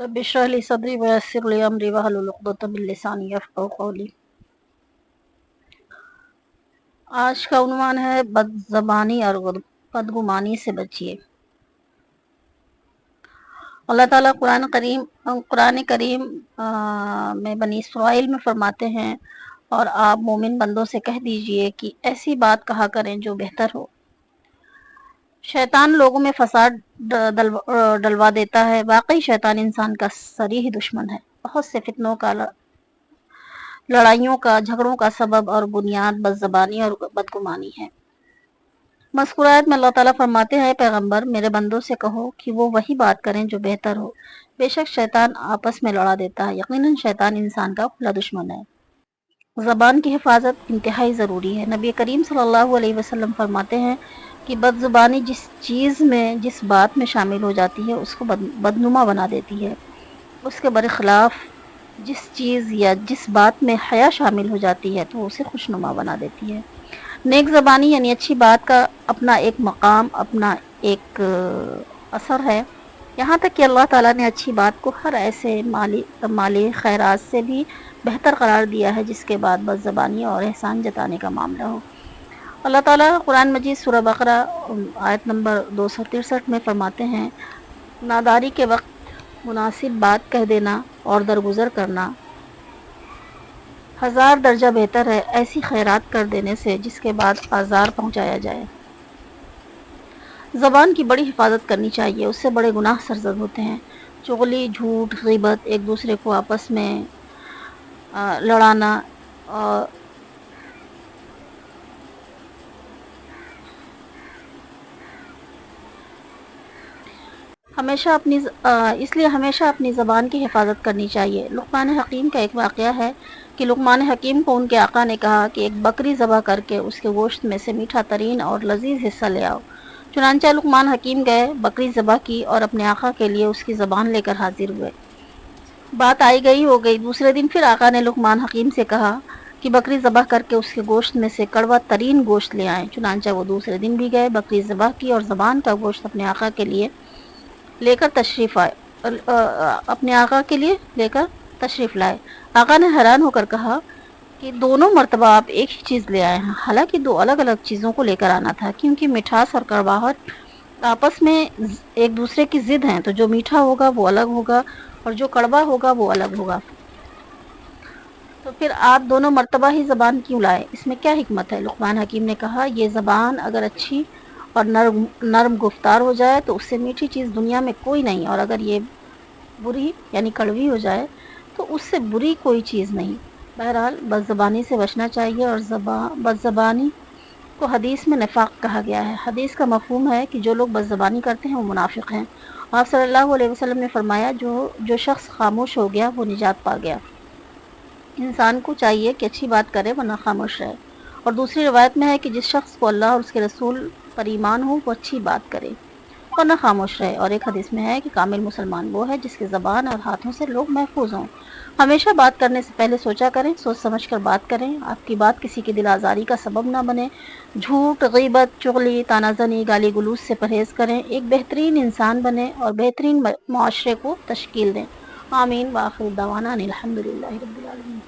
रब इश्रह ली सदरी व यस्सिर ली अमरी वहलुल उक़दतम मिन लिसानी यफ़क़हू क़ौली। आज का उन्वान है बदज़बानी और बदगुमानी से बचिए। अल्लाह ताला कुरान करीम में बनी इस्राइल में फरमाते हैं, और आप मोमिन बंदों से कह दीजिए कि ऐसी बात कहा करें जो बेहतर हो। शैतान लोगों में फसाद डलवा देता है। वाकई शैतान इंसान का सरीह दुश्मन है। बहुत से फितनों का, लड़ाइयों का, झगड़ों का सबब और बुनियाद बदज़बानी और बदगुमानी है। मज़कूर आयत में अल्लाह ताला फरमाते हैं, पैगंबर मेरे बंदों से कहो कि वो वही बात करें जो बेहतर हो। बेशक शैतान आपस में लड़ा देता है। यकीनन शैतान इंसान का खुला दुश्मन है। ज़बान की हिफाजत इंतहाई ज़रूरी है। नबी करीम सल्लल्लाहु अलैहि वसल्लम फरमाते हैं कि बदज़ुबानी जिस चीज़ में, जिस बात में शामिल हो जाती है उसको बदनुमा बना देती है। उसके बरखिलाफ जिस चीज़ या जिस बात में हया शामिल हो जाती है तो उसे खुशनुमा बना देती है। नेक ज़बानी यानी अच्छी बात का अपना एक मकाम, अपना एक असर है। यहाँ तक कि अल्लाह ताला ने अच्छी बात को हर ऐसे माली खैरात से भी बेहतर करार दिया है जिसके बाद बदज़बानी और एहसान जताने का मामला हो। अल्लाह ताला कुरान मजीद सूरह बकरा आयत नंबर 263 में फरमाते हैं, नादारी के वक्त मुनासिब बात कह देना और दरगुजर करना 1000 दर्जा बेहतर है ऐसी खैरात कर देने से जिसके बाद आज़ार पहुँचाया जाए। ज़बान की बड़ी हिफाजत करनी चाहिए, उससे बड़े गुनाह सरज़द होते हैं। चुगली, झूठ, ग़ीबत, एक दूसरे को आपस में लड़ाना और इसलिए हमेशा अपनी ज़बान की हिफाजत करनी चाहिए। लुक़मान हकीम का एक वाक़या है कि लुक़मान हकीम को उनके आका ने कहा कि एक बकरी ज़बह करके उसके गोश्त में से मीठा तरीन और लजीज हिस्सा ले आओ। चुनांचे लुक़मान हकीम गए, बकरी ज़बह की और अपने आका के लिए उसकी ज़बान लेकर हाजिर हुए। बात आई गई हो गई। दूसरे दिन फिर आका ने लुक़मान हकीम से कहा कि बकरी ज़बह करके उसके गोश्त में से कड़वा तरीन गोश्त ले आएँ। चुनांचे वो दूसरे दिन भी गए, बकरी ज़बह की और ज़बान का गोश्त अपने आका के लिए लेकर तशरीफ़ लाए। आका ने हैरान होकर कहा कि दोनों मर्तबा आप एक ही चीज़ ले आए हैं। हालांकि दो अलग अलग चीज़ों को लेकर आना था, क्योंकि मिठास और कड़वाहट आपस में एक दूसरे की ज़िद हैं। तो जो मीठा होगा वो अलग होगा और जो कड़वा होगा वो अलग होगा। तो फिर आप दोनों मर्तबा ही ज़बान क्यों लाए? इसमें क्या हिकमत है? लुक़मान हकीम ने कहा, ये ज़बान अगर अच्छी और नर्म गुफ्तार हो जाए तो उससे मीठी चीज़ दुनिया में कोई नहीं, और अगर ये बुरी यानी कड़वी हो जाए तो उससे बुरी कोई चीज़ नहीं। बहरहाल बदज़बानी से बचना चाहिए, और बदज़बानी को हदीस में निफाक कहा गया है। हदीस का मफ़हूम है कि जो लोग बदज़बानी करते हैं वो मुनाफिक हैं। आप सल्लल्लाहु अलैहि वसल्लम ने फरमाया, जो शख्स खामोश हो गया वो निजात पा गया। इंसान को चाहिए कि अच्छी बात करे वरना खामोश रहे। और दूसरी रिवायत में है कि जिस शख्स को अल्लाह और उसके रसूल पर ईमान हो वो अच्छी बात करे वरना खामोश रहे। और एक हदीस में है कि कामिल मुसलमान वो है जिसकी ज़बान और हाथों से लोग महफूज हों। हमेशा बात करने से पहले सोचा करें, सोच समझ कर बात करें, आपकी बात किसी की दिल आज़ारी का सबब ना बने। झूठ, ग़ीबत, चुगली, तानाज़नी, गाली गलूज से परहेज़ करें। एक बेहतरीन इंसान बने और बेहतरीन मुआशरे को तश्कील दें। आमीन। व आखिर दावाना अनिल हम्दुलिल्लाहि रब्बिल आलमीन।